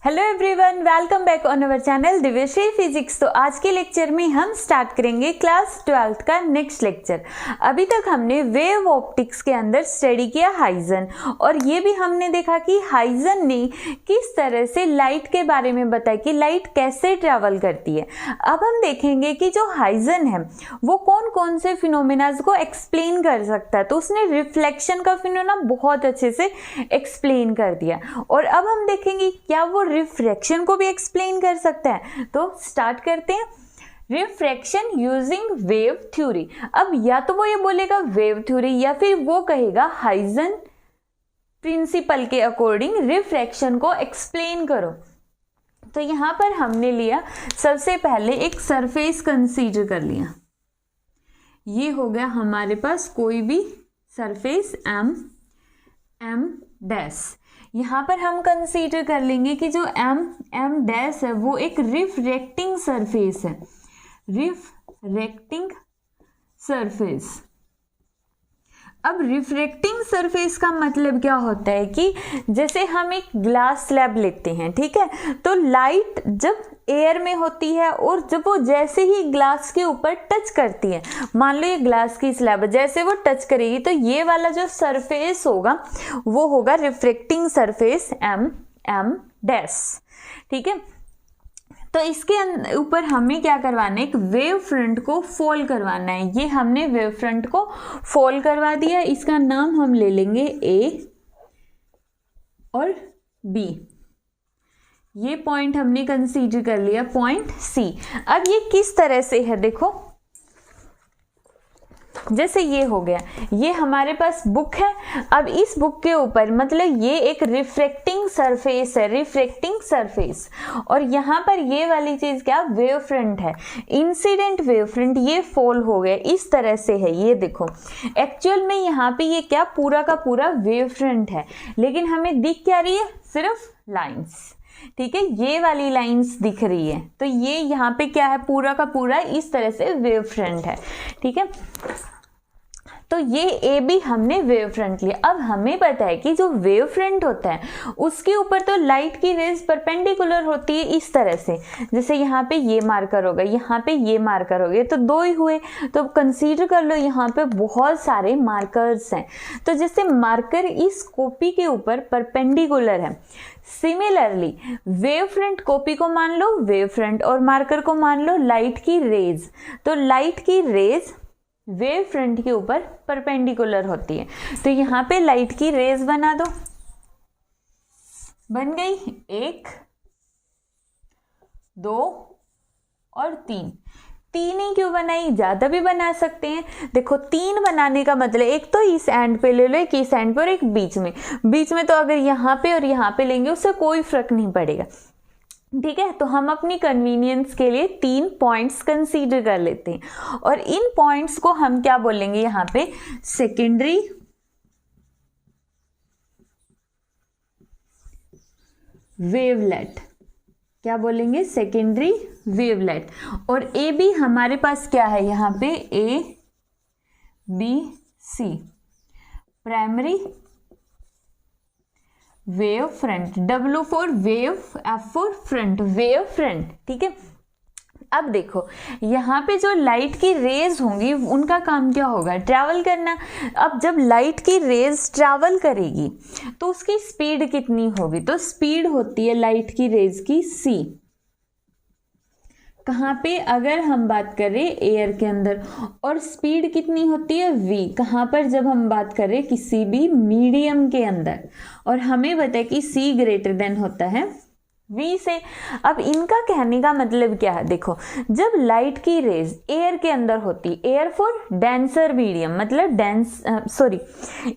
Hello everyone, welcome back on our channel Divyashree physics. तो आज के लेक्चर में हम स्टार्ट करेंगे क्लास 12th का नेक्स्ट लेक्चर। अभी तक हमने वेव ऑप्टिक्स के अंदर स्टडी किया हाइजन, और ये भी हमने देखा कि हाइजन ने किस तरह से लाइट के बारे में बताया कि लाइट कैसे ट्रैवल करती है। अब हम देखेंगे कि जो हाइजन है वो कौन कौन से फिनोमेनाज को एक्सप्लेन कर सकता है। तो उसने रिफ्लेक्शन का फिनोमेना बहुत अच्छे से एक्सप्लेन कर दिया, और अब हम देखेंगे क्या वो रिफ्रैक्शन को भी एक्सप्लेन कर सकता है। तो स्टार्ट करते हैं। Refraction using wave theory. अब या तो वो ये बोलेगा वेव थ्योरी, या फिर वो कहेगा हाइजन प्रिंसिपल के अकॉर्डिंग रिफ्रैक्शन को एक्सप्लेन करो। तो यहां पर हमने लिया सबसे पहले एक सरफेस कंसीडर कर लिया। ये हो गया हमारे पास कोई भी सरफेस एम डैश। यहाँ पर हम कंसीडर कर लेंगे कि जो एम डैश है वो एक रिफ्रैक्टिंग सरफेस है। Refracting surface. अब रिफ्रैक्टिंग सरफेस का मतलब क्या होता है कि जैसे हम एक ग्लास स्लैब लेते हैं, ठीक है, तो लाइट जब एयर में होती है और जब वो जैसे ही ग्लास के ऊपर टच करती है, मान लो ये ग्लास की स्लैब है, जैसे वो टच करेगी तो ये वाला जो सरफेस होगा वो होगा रिफ्रैक्टिंग सरफेस एम डैश, ठीक है। तो इसके ऊपर हमें क्या करवाना है, एक वेव फ्रंट को फॉल करवाना है। ये हमने वेव फ्रंट को फॉल करवा दिया। इसका नाम हम ले लेंगे ए और बी। ये पॉइंट हमने कंसीडर कर लिया, पॉइंट सी। अब ये किस तरह से है, देखो जैसे ये हो गया, ये हमारे पास बुक है। अब इस बुक के ऊपर मतलब ये एक रिफ्रैक्टिंग सरफेस है, रिफ्रैक्टिंग सरफेस, और यहाँ पर ये वाली चीज क्या, वेव फ्रंट है, इंसिडेंट वेव फ्रंट। ये फॉल हो गया, इस तरह से है। ये देखो एक्चुअल में यहाँ पे ये क्या पूरा का पूरा वेव फ्रंट है, लेकिन हमें दिख क्या रही है, सिर्फ लाइंस, ठीक है, ये वाली लाइंस दिख रही है। तो ये यहाँ पे क्या है, पूरा का पूरा इस तरह से वेव फ्रंट है, ठीक है। तो ये ए बी हमने वेव फ्रंट लिया। अब हमें पता है कि जो वेव फ्रंट होता है उसके ऊपर तो लाइट की रेज परपेंडिकुलर होती है इस तरह से। जैसे यहाँ पे ये मार्कर होगा, यहाँ पे ये मार्कर हो गए, तो दो ही हुए। तो कंसीडर कर लो यहाँ पे बहुत सारे मार्कर्स हैं। तो जैसे मार्कर इस कॉपी के ऊपर परपेंडिकुलर है, सिमिलरली वेव फ्रंट कॉपी को मान लो वेव फ्रंट, और मार्कर को मान लो लाइट की रेज। तो लाइट की रेज वेव फ्रंट के ऊपर परपेंडिकुलर होती है। तो यहाँ पे लाइट की रेज बना दो, बन गई 1 2 और 3। 3 ही क्यों बनाई, ज्यादा भी बना सकते हैं। देखो 3 बनाने का मतलब एक तो इस एंड पे ले लो, एक इस एंड पे और एक बीच में। बीच में तो अगर यहाँ पे और यहाँ पे लेंगे उससे कोई फर्क नहीं पड़ेगा, ठीक है। तो हम अपनी कन्वीनियंस के लिए 3 पॉइंट्स कंसीडर कर लेते हैं, और इन पॉइंट्स को हम क्या बोलेंगे यहाँ पे, सेकेंडरी वेवलेट। क्या बोलेंगे, सेकेंडरी वेवलेट। और ए बी हमारे पास क्या है यहाँ पे, A B C, primary wave front, W for wave, F for front, wave front, ठीक है। अब देखो यहाँ पे जो लाइट की रेज होंगी उनका काम क्या होगा, ट्रैवल करना। अब जब लाइट की रेज ट्रैवल करेगी तो उसकी स्पीड कितनी होगी, तो स्पीड होती है लाइट की रेज की c। कहाँ पे, अगर हम बात करें एयर के अंदर, और स्पीड कितनी होती है v, कहाँ पर, जब हम बात करें किसी भी मीडियम के अंदर, और हमें पता है कि c ग्रेटर देन होता है v से। अब इनका कहने का मतलब क्या है, देखो जब लाइट की रेज एयर के अंदर होती, एयर फॉर डेंसर मीडियम, मतलब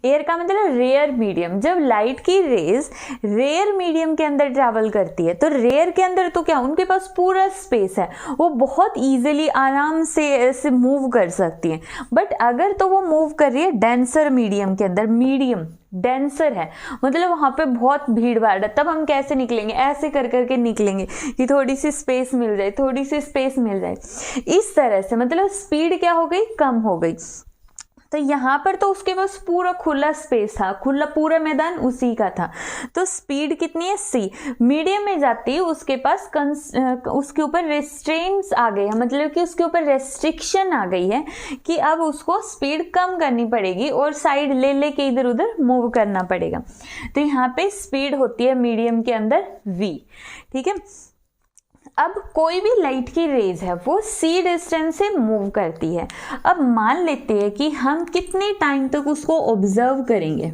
एयर का मतलब रेयर मीडियम। जब लाइट की रेज रेयर मीडियम के अंदर ट्रैवल करती है, तो रेयर के अंदर तो क्या उनके पास पूरा स्पेस है, वो बहुत इजीली आराम से ऐसे मूव कर सकती है। बट अगर तो वो मूव कर रही है डेंसर मीडियम के अंदर, मीडियम डेंसर है, मतलब वहां पे बहुत भीड़ भाड़ है, तब हम कैसे निकलेंगे, ऐसे कर करके निकलेंगे कि थोड़ी सी स्पेस मिल जाए, थोड़ी सी स्पेस मिल जाए, इस तरह से। मतलब स्पीड क्या हो गई, कम हो गई। तो यहाँ पर तो उसके पास पूरा खुला स्पेस था, खुला पूरा मैदान उसी का था। तो स्पीड कितनी है c। मीडियम में जाती है उसके पास उसके ऊपर रेस्ट्रेंट्स आ गए हैं, मतलब कि उसके ऊपर रेस्ट्रिक्शन आ गई है कि अब उसको स्पीड कम करनी पड़ेगी और साइड ले लेके इधर उधर मूव करना पड़ेगा। तो यहाँ पे स्पीड होती है मीडियम के अंदर v। ठीक है, अब कोई भी लाइट की रेज है वो c डिस्टेंस से मूव करती है। अब मान लेते हैं कि हम कितने टाइम तक उसको ऑब्जर्व करेंगे।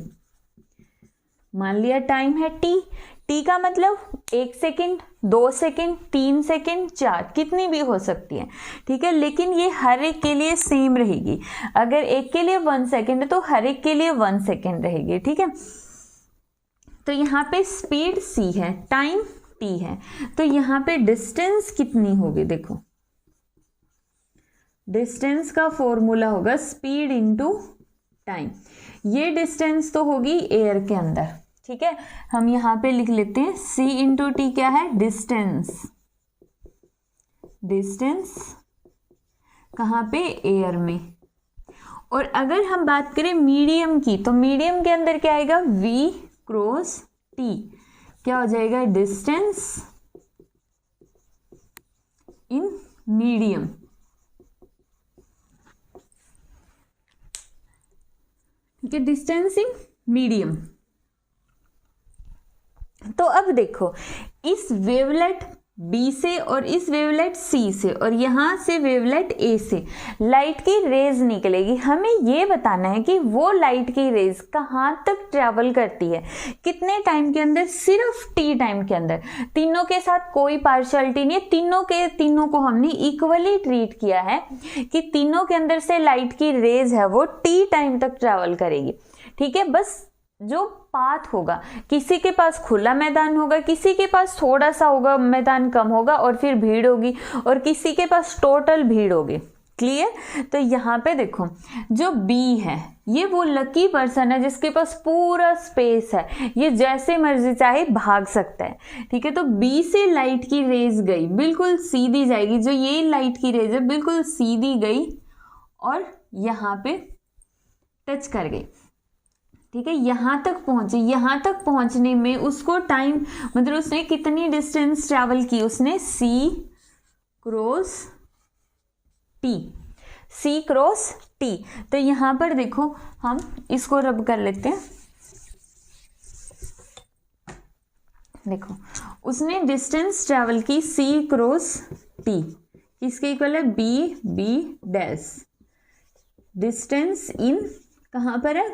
मान लिया टाइम है t का मतलब 1 सेकेंड, 2 सेकेंड, 3 सेकेंड, 4, कितनी भी हो सकती है। ठीक है, लेकिन ये हर एक के लिए सेम रहेगी। अगर एक के लिए 1 सेकेंड है तो हर एक के लिए 1 सेकेंड रहेगी। ठीक है, तो यहाँ पे स्पीड c है, टाइम t है, तो यहाँ पे डिस्टेंस कितनी होगी। देखो डिस्टेंस का फॉर्मूला होगा स्पीड इनटू टाइम। ये डिस्टेंस तो होगी एयर के अंदर। ठीक है, हम यहाँ पे लिख लेते हैं c इंटू टी क्या है, डिस्टेंस। डिस्टेंस कहाँ पे, एयर में। और अगर हम बात करें मीडियम की, तो मीडियम के अंदर क्या आएगा, v क्रॉस t, क्या हो जाएगा, डिस्टेंस इन मीडियम। ठीक है, डिस्टेंस इन मीडियम। तो अब देखो इस वेवलेट B से और इस वेवलेट C से और यहाँ से वेवलेट A से लाइट की रेज निकलेगी। हमें ये बताना है कि वो लाइट की रेज कहाँ तक ट्रैवल करती है, कितने टाइम के अंदर, सिर्फ t टाइम के अंदर। तीनों के साथ कोई पार्शियलिटी नहीं है, तीनों को हमने इक्वली ट्रीट किया है कि तीनों के अंदर से लाइट की रेज है वो t टाइम तक ट्रैवल करेगी। ठीक है, बस जो पाथ होगा, किसी के पास खुला मैदान होगा, किसी के पास थोड़ा सा होगा, मैदान कम होगा और फिर भीड़ होगी, और किसी के पास टोटल भीड़ होगी। क्लियर। तो यहाँ पे देखो जो B है ये वो लकी पर्सन है जिसके पास पूरा स्पेस है, ये जैसे मर्जी चाहे भाग सकता है। ठीक है, तो B से लाइट की रेज गई, बिल्कुल सीधी जाएगी। जो ये लाइट की रेज है बिल्कुल सीधी गई और यहाँ पे टच कर गई। ठीक है, यहाँ तक पहुंचे। यहाँ तक पहुंचने में उसको टाइम, मतलब उसने कितनी डिस्टेंस ट्रैवल की, उसने c cross t, c cross t। तो यहाँ पर देखो हम इसको रब कर लेते हैं। देखो उसने डिस्टेंस ट्रैवल की c क्रॉस t, किसके इक्वल है, b डैश। डिस्टेंस इन कहाँ पर है,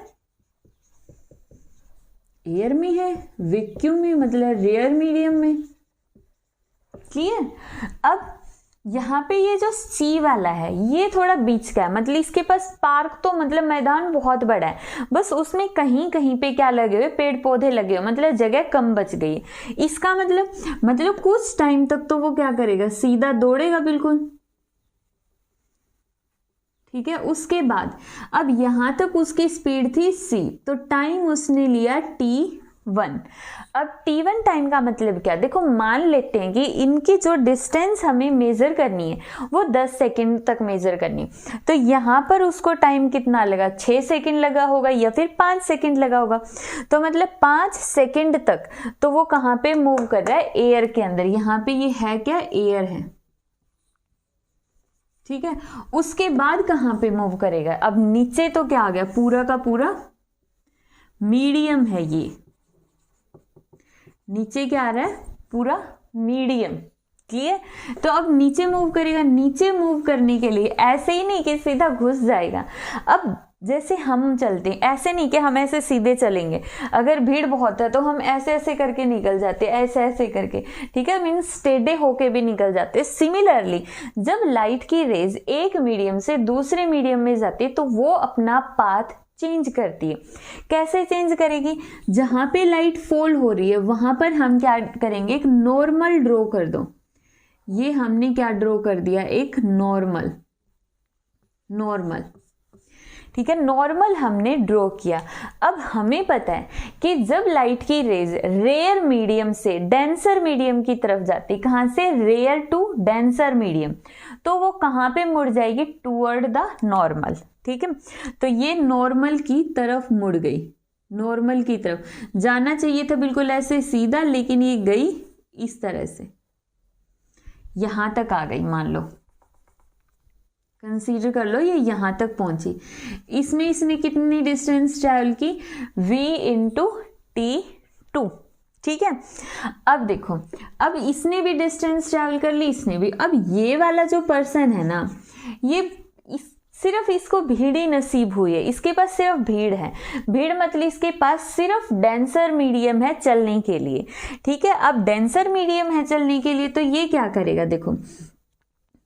एयर में है, वैक्यूम में, मतलब रेयर मीडियम में। क्लियर। अब यहाँ पे ये जो C वाला है ये थोड़ा बीच का है, मतलब इसके पास पार्क तो मतलब मैदान बहुत बड़ा है, बस उसमें कहीं कहीं पे क्या लगे हुए, पेड़ पौधे लगे हुए, मतलब जगह कम बच गई। इसका मतलब कुछ टाइम तक तो वो क्या करेगा, सीधा दौड़ेगा बिल्कुल। ठीक है, उसके बाद अब यहां तक उसकी स्पीड थी c, तो टाइम उसने लिया t1। अब t1 टाइम का मतलब क्या, देखो मान लेते हैं कि इनकी जो डिस्टेंस हमें मेजर करनी है वो 10 सेकंड तक मेजर करनी है, तो यहाँ पर उसको टाइम कितना लगा, 6 सेकंड लगा होगा या फिर 5 सेकंड लगा होगा। तो मतलब 5 सेकंड तक तो वो कहाँ पे मूव कर रहा है, एयर के अंदर। यहाँ पे ये है क्या, एयर है। ठीक है, उसके बाद कहाँ पे मूव करेगा, अब नीचे तो क्या आ गया, पूरा का पूरा मीडियम है। ये नीचे क्या आ रहा है, पूरा मीडियम। क्लियर। तो अब नीचे मूव करेगा, नीचे मूव करने के लिए ऐसे ही नहीं कि सीधा घुस जाएगा। अब जैसे हम चलते हैं ऐसे नहीं कि हम ऐसे सीधे चलेंगे, अगर भीड़ बहुत है तो हम ऐसे ऐसे करके निकल जाते, ऐसे ऐसे करके। ठीक है, मीन्स टेढ़े होके भी निकल जाते। सिमिलरली जब लाइट की रेज एक मीडियम से दूसरे मीडियम में जाती है तो वो अपना पाथ चेंज करती है। कैसे चेंज करेगी, जहां पे लाइट फॉल हो रही है वहां पर हम क्या करेंगे, एक नॉर्मल ड्रॉ कर दो। ये हमने क्या ड्रॉ कर दिया, एक नॉर्मल। ठीक है, नॉर्मल हमने ड्रॉ किया। अब हमें पता है कि जब लाइट की रेज रेयर मीडियम से डेंसर मीडियम की तरफ जाती, कहां से, रेयर टू डेंसर मीडियम, तो वो कहाँ पे मुड़ जाएगी, टूवर्ड द नॉर्मल। ठीक है, तो ये नॉर्मल की तरफ मुड़ गई, नॉर्मल की तरफ जाना चाहिए था बिल्कुल ऐसे सीधा, लेकिन ये गई इस तरह से, यहां तक आ गई। मान लो, कंसीडर कर लो ये यहां तक पहुंची। इसमें इसने कितनी डिस्टेंस ट्रैवल की, v इंटू t2। ठीक है, अब देखो, अब इसने भी डिस्टेंस ट्रैवल कर ली, इसने भी। अब ये वाला जो पर्सन है ना, ये सिर्फ इसको भीड़ ही नसीब हुई है, इसके पास सिर्फ भीड़ है। भीड़ मतलब इसके पास सिर्फ डेंसर मीडियम है चलने के लिए। ठीक है, अब डेंसर मीडियम है चलने के लिए, तो ये क्या करेगा, देखो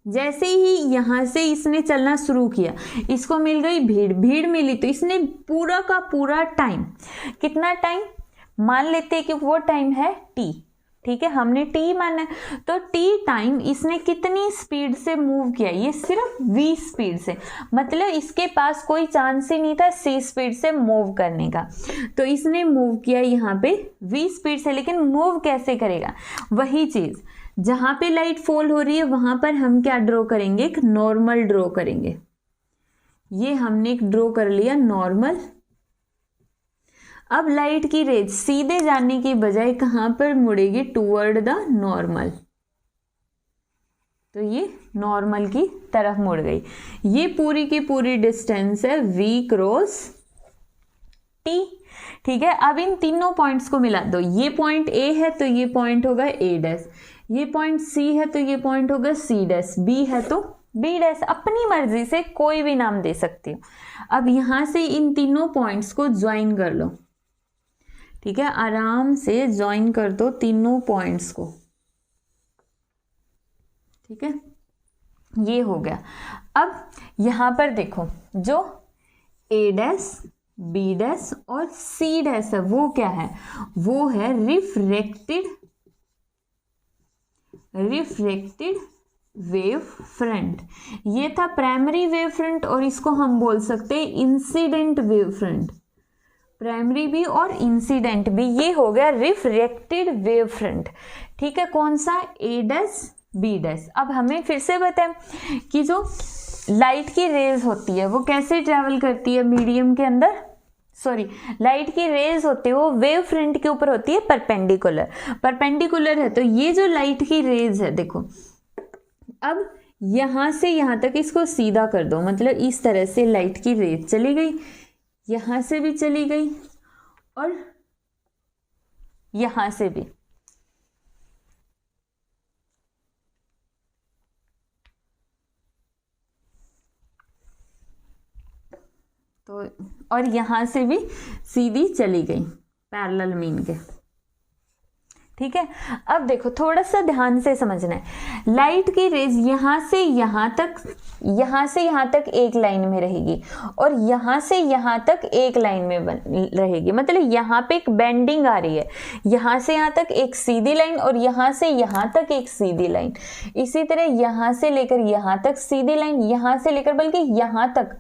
जैसे ही यहां से इसने चलना शुरू किया, इसको मिल गई भीड़, भीड़ मिली, तो इसने पूरा का पूरा टाइम, कितना टाइम मान लेते हैं कि वो टाइम है t। ठीक है, हमने t माना है, तो t टाइम इसने कितनी स्पीड से मूव किया, ये सिर्फ v स्पीड से, मतलब इसके पास कोई चांस ही नहीं था c स्पीड से मूव करने का। तो इसने मूव किया यहाँ पे v स्पीड से, लेकिन मूव कैसे करेगा, वही चीज जहां पे लाइट फॉल हो रही है वहां पर हम क्या ड्रॉ करेंगे, एक नॉर्मल ड्रॉ करेंगे। ये हमने एक ड्रॉ कर लिया नॉर्मल। अब लाइट की रेज सीधे जाने की बजाय कहां पर मुड़ेगी, टूवर्ड द नॉर्मल, तो ये नॉर्मल की तरफ मुड़ गई। ये पूरी की पूरी डिस्टेंस है v क्रॉस t। ठीक है, अब इन तीनों पॉइंट्स को मिला दो, ये पॉइंट a है तो ये पॉइंट होगा a डैश, ये पॉइंट c है तो ये पॉइंट होगा c डैश, b है तो b डैश, अपनी मर्जी से कोई भी नाम दे सकती हो। अब यहां से इन तीनों पॉइंट्स को ज्वाइन कर लो। ठीक है, आराम से ज्वाइन कर दो तीनों पॉइंट्स को। ठीक है, ये हो गया। अब यहां पर देखो, जो a डैश, b डैश और c डैश है वो क्या है, वो है रिफ्रैक्टेड वेव फ्रंट। ये था प्राइमरी वेव फ्रंट, और इसको हम बोल सकते हैं इंसिडेंट वेव फ्रंट, प्राइमरी भी और इंसिडेंट भी। ये हो गया रिफ्रैक्टेड वेव फ्रंट। ठीक है, कौन सा, a डैश b डैश। अब हमें फिर से बताएं कि जो लाइट की रेज होती है वो कैसे ट्रैवल करती है मीडियम के अंदर, सॉरी लाइट की रेज होती है वो वेव फ्रंट के ऊपर होती है परपेंडिकुलर, परपेंडिकुलर है। तो ये जो लाइट की रेज है, देखो अब यहां से यहां तक इसको सीधा कर दो, मतलब इस तरह से लाइट की रेज चली गई, यहां से भी चली गई और यहां से भी। तो और यहां से भी सीधी चली गई पैरेलल मीन के। ठीक है, अब देखो थोड़ा सा ध्यान से समझना है, लाइट की रेज यहां से यहां तक एक लाइन में रहेगी और यहां से यहां तक एक लाइन में रहेगी, मतलब यहां पे एक बेंडिंग आ रही है, यहां से यहां तक एक सीधी लाइन और यहां से यहां तक एक सीधी लाइन, इसी तरह यहां से लेकर यहां तक सीधी लाइन, यहां से लेकर बल्कि यहां तक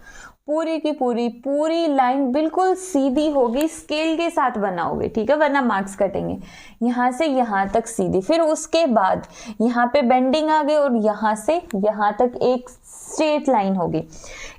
पूरी की पूरी लाइन बिल्कुल सीधी होगी, स्केल के साथ बनाओगे। ठीक है, वरना मार्क्स कटेंगे। यहां से यहां तक सीधी, फिर उसके बाद यहां पे बेंडिंग आ गई और यहां से यहां तक एक स्ट्रेट लाइन होगी,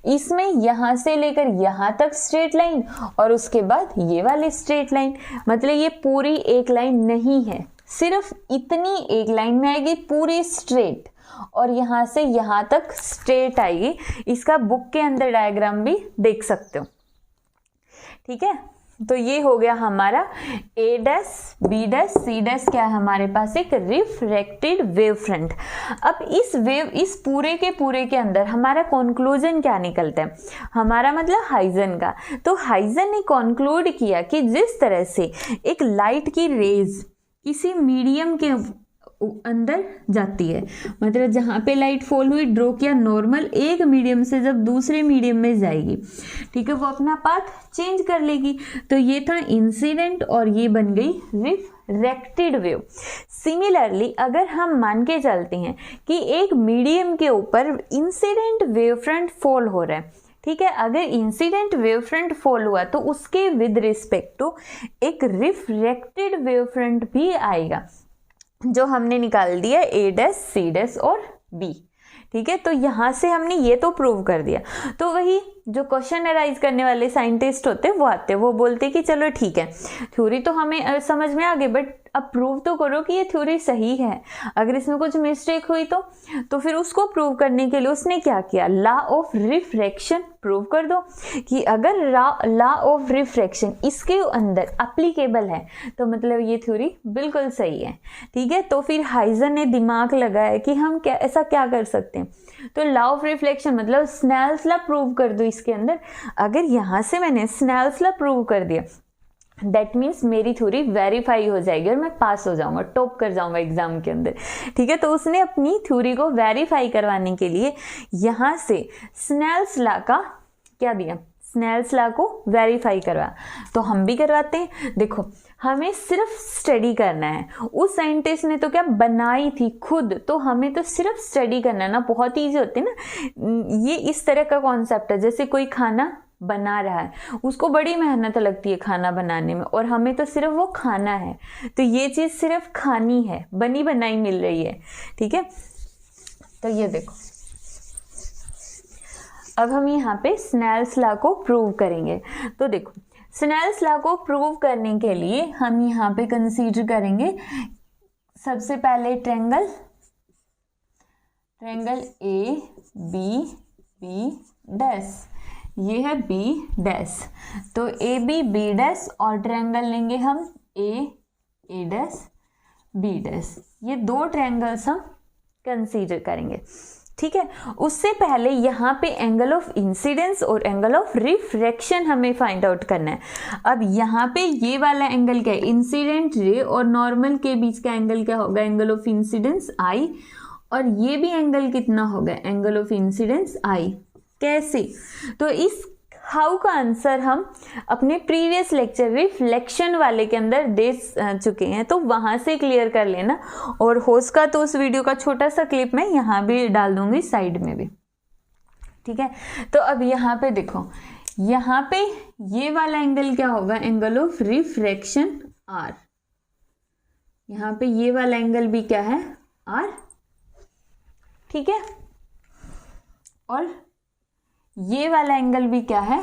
इसमें यहां से लेकर यहां तक स्ट्रेट लाइन और उसके बाद ये वाली स्ट्रेट लाइन। मतलब ये पूरी एक लाइन नहीं है, सिर्फ इतनी एक लाइन में आएगी पूरी स्ट्रेट और यहां से यहां तक स्ट्रेट आएगी। इसका बुक के अंदर डायग्राम भी देख सकते हो। ठीक है, तो ये हो गया हमारा a dash, b dash, c dash, क्या है हमारे पास एक रिफ्रैक्टेड वेव फ्रंट। अब इस पूरे के अंदर हमारा कंक्लूजन क्या निकलता है, हमारा मतलब हाइजन का। तो हाइजन ने कंक्लूड किया कि जिस तरह से एक लाइट की रेज किसी मीडियम के अंदर जाती है, मतलब जहां पे लाइट फॉल हुई, ड्रॉ किया नॉर्मल, एक मीडियम से जब दूसरे मीडियम में जाएगी, ठीक है, वो अपना पाथ चेंज कर लेगी। तो ये था इंसिडेंट और ये बन गई रिफ्रैक्टेड वेव। सिमिलरली अगर हम मान के चलते हैं कि एक मीडियम के ऊपर इंसिडेंट वेव फ्रंट फॉल हो रहा है, ठीक है, अगर इंसिडेंट वेव फ्रंट फॉल हुआ तो उसके विद रिस्पेक्ट टू एक रिफ्रैक्टेड वेव फ्रंट भी आएगा, जो हमने निकाल दिया a डैश, c डैश और b। ठीक है, तो यहाँ से हमने ये तो प्रूव कर दिया। तो वही जो क्वेश्चन अराइज करने वाले साइंटिस्ट होते वो आते, वो बोलते कि चलो ठीक है, थ्योरी तो हमें समझ में आ गई, बट अब प्रूव तो करो कि ये थ्योरी सही है। अगर इसमें कुछ मिस्टेक हुई तो फिर उसको प्रूव करने के लिए उसने क्या किया, लॉ ऑफ रिफ्रैक्शन प्रूव कर दो कि अगर लॉ ऑफ रिफ्रैक्शन इसके अंदर एप्लीकेबल है तो मतलब ये थ्योरी बिल्कुल सही है। ठीक है, तो फिर हाइजन ने दिमाग लगाया कि हम ऐसा क्या कर सकते हैं, तो लॉ ऑफ रिफ्लेक्शन मतलब स्नेल्स लॉ प्रूव कर दो इसके अंदर। अगर यहाँ से मैंने स्नेल्स लॉ प्रूव कर दिया दैट मीन्स मेरी थ्योरी वेरीफाई हो जाएगी और मैं पास हो जाऊंगा, टॉप कर जाऊंगा एग्जाम के अंदर। ठीक है, तो उसने अपनी थ्योरी को वेरीफाई करवाने के लिए यहाँ से स्नेल्स लॉ का क्या दिया, स्नेल्स लॉ को वेरीफाई करवा। तो हम भी करवाते हैं। देखो हमें सिर्फ स्टडी करना है, उस साइंटिस्ट ने तो क्या बनाई थी खुद, तो हमें तो सिर्फ स्टडी करना है ना, बहुत ईजी होती है ना। ये इस तरह का कॉन्सेप्ट है, जैसे कोई खाना बना रहा है, उसको बड़ी मेहनत लगती है खाना बनाने में, और हमें तो सिर्फ वो खाना है, तो ये चीज़ सिर्फ खानी है, बनी बनाई मिल रही है। ठीक है, तो ये देखो अब हम यहाँ पे स्नेल्स लॉ को प्रूव करेंगे। तो देखो स्नेल्स लॉ को प्रूव करने के लिए हम यहाँ पे कंसीडर करेंगे सबसे पहले ट्रायंगल ए बी डैश, ये है बी डैश, तो ए बी डैश, और ट्रायंगल लेंगे हम ए डैश बी डैश। ये दो ट्रायंगल्स हम कंसीडर करेंगे। ठीक है, उससे पहले यहाँ पे एंगल ऑफ इंसिडेंस और एंगल ऑफ रिफ्रैक्शन हमें फाइंड आउट करना है। अब यहाँ पे ये वाला एंगल क्या है, इंसिडेंट रे और नॉर्मल के बीच का एंगल क्या होगा, एंगल ऑफ इंसिडेंस आई, और ये भी एंगल कितना होगा, एंगल ऑफ इंसिडेंस आई। कैसे, तो इस हाउ का आंसर हम अपने प्रीवियस लेक्चर रिफ्लेक्शन वाले के अंदर दे चुके हैं, तो वहां से क्लियर कर लेना। और हो सका तो उस वीडियो का छोटा सा क्लिप मैं यहाँ भी डाल दूंगी साइड में भी। ठीक है, तो अब यहाँ पे देखो, यहाँ पे ये वाला एंगल क्या होगा, एंगल ऑफ रिफ्रैक्शन आर। यहाँ पे ये वाला एंगल भी क्या है, आर। ठीक है, और ये वाला एंगल भी क्या है,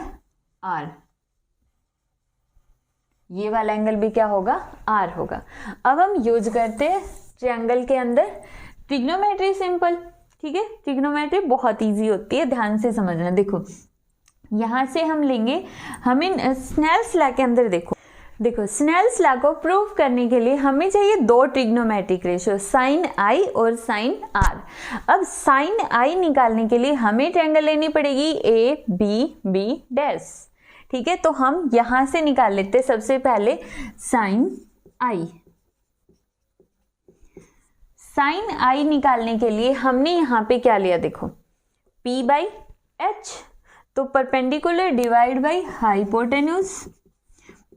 आर। ये वाला एंगल भी क्या होगा, आर होगा। अब हम यूज करते हैं ट्रायंगल के अंदर ट्रिग्नोमेट्री सिंपल। ठीक है, ट्रिग्नोमेट्री बहुत इजी होती है, ध्यान से समझना। देखो यहां से हम लेंगे, हमें स्नेल्स लॉ के अंदर देखो स्नेल्स लॉ को प्रूव करने के लिए हमें चाहिए दो ट्रिग्नोमेट्रिक रेशियो, साइन आई और साइन आर। अब साइन आई निकालने के लिए हमें ट्रायंगल लेनी पड़ेगी ए बी डैश। ठीक है, तो हम यहां से निकाल लेते हैं सबसे पहले साइन आई। साइन आई निकालने के लिए हमने यहां पे क्या लिया, देखो P बाई एच, तो perpendicular divide by hypotenuse.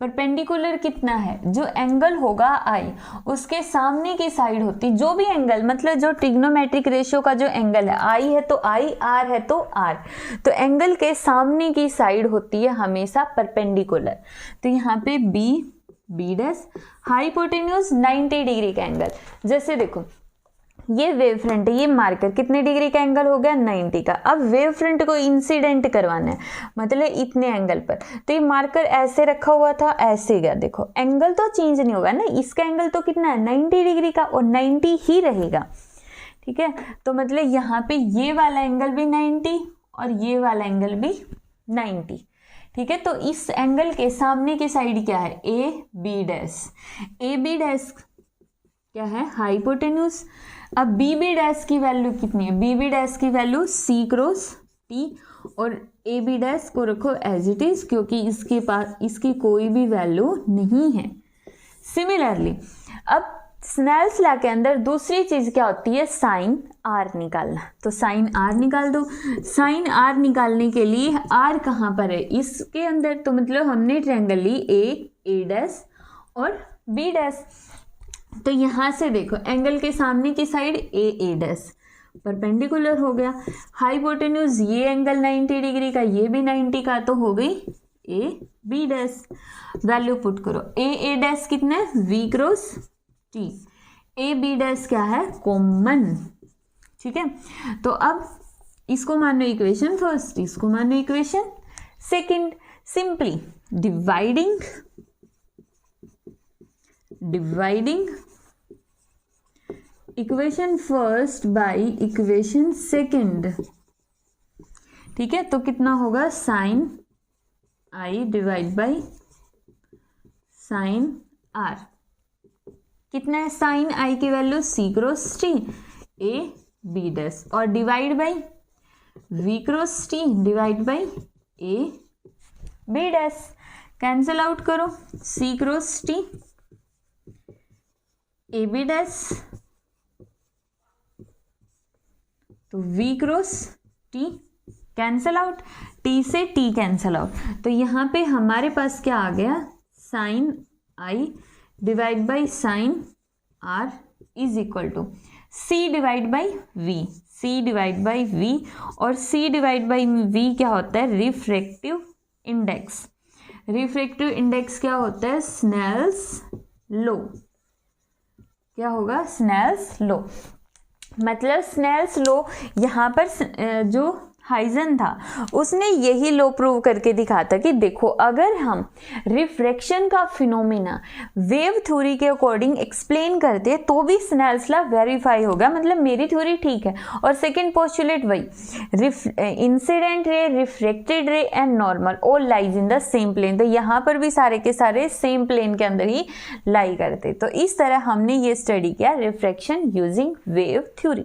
Perpendicular कितना है, जो एंगल होगा आई उसके सामने की साइड होती, जो भी एंगल मतलब जो ट्रिग्नोमेट्रिक रेशियो का जो एंगल है, आई है तो आई, आर है तो आर, तो एंगल के सामने की साइड होती है हमेशा परपेंडिकुलर। तो यहाँ पे बी डैश, हाइपोटेन्यूज 90 डिग्री का एंगल। जैसे देखो ये वेव फ्रंट है, ये मार्कर कितने डिग्री का एंगल हो गया, 90 का। अब वेव फ्रंट को इंसिडेंट करवाना है, मतलब इतने एंगल पर, तो ये मार्कर ऐसे रखा हुआ था, ऐसे गया, देखो एंगल तो चेंज नहीं होगा ना, इसका एंगल तो कितना है 90 डिग्री का, और 90 ही रहेगा। ठीक है, तो मतलब यहाँ पे ये वाला एंगल भी 90 और ये वाला एंगल भी 90। ठीक है, तो इस एंगल के सामने की साइड क्या है, ए बी डैश क्या है, हाइपोटेन्यूज। अब बी डैश की वैल्यू कितनी है, बी डैश की वैल्यू सी क्रॉस टी, और ए बी डैश को रखो एज इट इज, क्योंकि इसके पास इसकी कोई भी वैल्यू नहीं है। सिमिलरली अब स्नेल्स लॉ के अंदर दूसरी चीज क्या होती है, साइन आर निकालना। तो साइन आर निकाल दो। साइन आर निकालने के लिए आर कहाँ पर है, इसके अंदर, तो मतलब हमने ट्रायंगल ली ए डैश और बी डैश। तो यहां से देखो एंगल के सामने की साइड ए डैश परपेंडिकुलर हो गया, हाइपोटेन्यूज ये एंगल 90 डिग्री का, ये भी 90 का, तो हो गई A B dash. Value put करो, ए डैश कितना है, V cross T, A B dash क्या है, कॉमन। ठीक है, तो अब इसको मानो इक्वेशन फर्स्ट, इसको मानो equation second. Simply dividing equation first by equation second, ठीक है, तो कितना होगा sine I divide by sine R. कितना है साइन आई की value C cross T A B dash, और divide by V cross T divide by A B dash. Cancel out करो, C cross T A B dash, तो V cross T cancel out, T से T cancel out, तो यहाँ पे हमारे पास क्या आ गया sine I divide by sine R is equal to C divide by V, C divide by V, और सी डिवाइड बाई वी क्या होता है रिफ्रैक्टिव इंडेक्स। रिफ्रैक्टिव इंडेक्स क्या होता है स्नेल्स लॉ। क्या होगा स्नेल्स लॉ, मतलब स्नेल्स लॉ यहाँ पर जो हाइजन था उसने यही लॉ प्रूव करके दिखा था कि देखो अगर हम रिफ्रैक्शन का फिनोमिना वेव थ्योरी के अकॉर्डिंग एक्सप्लेन करते तो भी स्नेल्स लॉ वेरीफाई होगा, मतलब मेरी थ्योरी ठीक है। और सेकंड पोस्टुलेट वही, incident ray, reflected ray and normal all lies in the same plane, तो यहाँ पर भी सारे के सारे सेम प्लेन के अंदर ही लाई करते। तो इस तरह हमने ये स्टडी किया रिफ्रैक्शन यूजिंग वेव थ्योरी।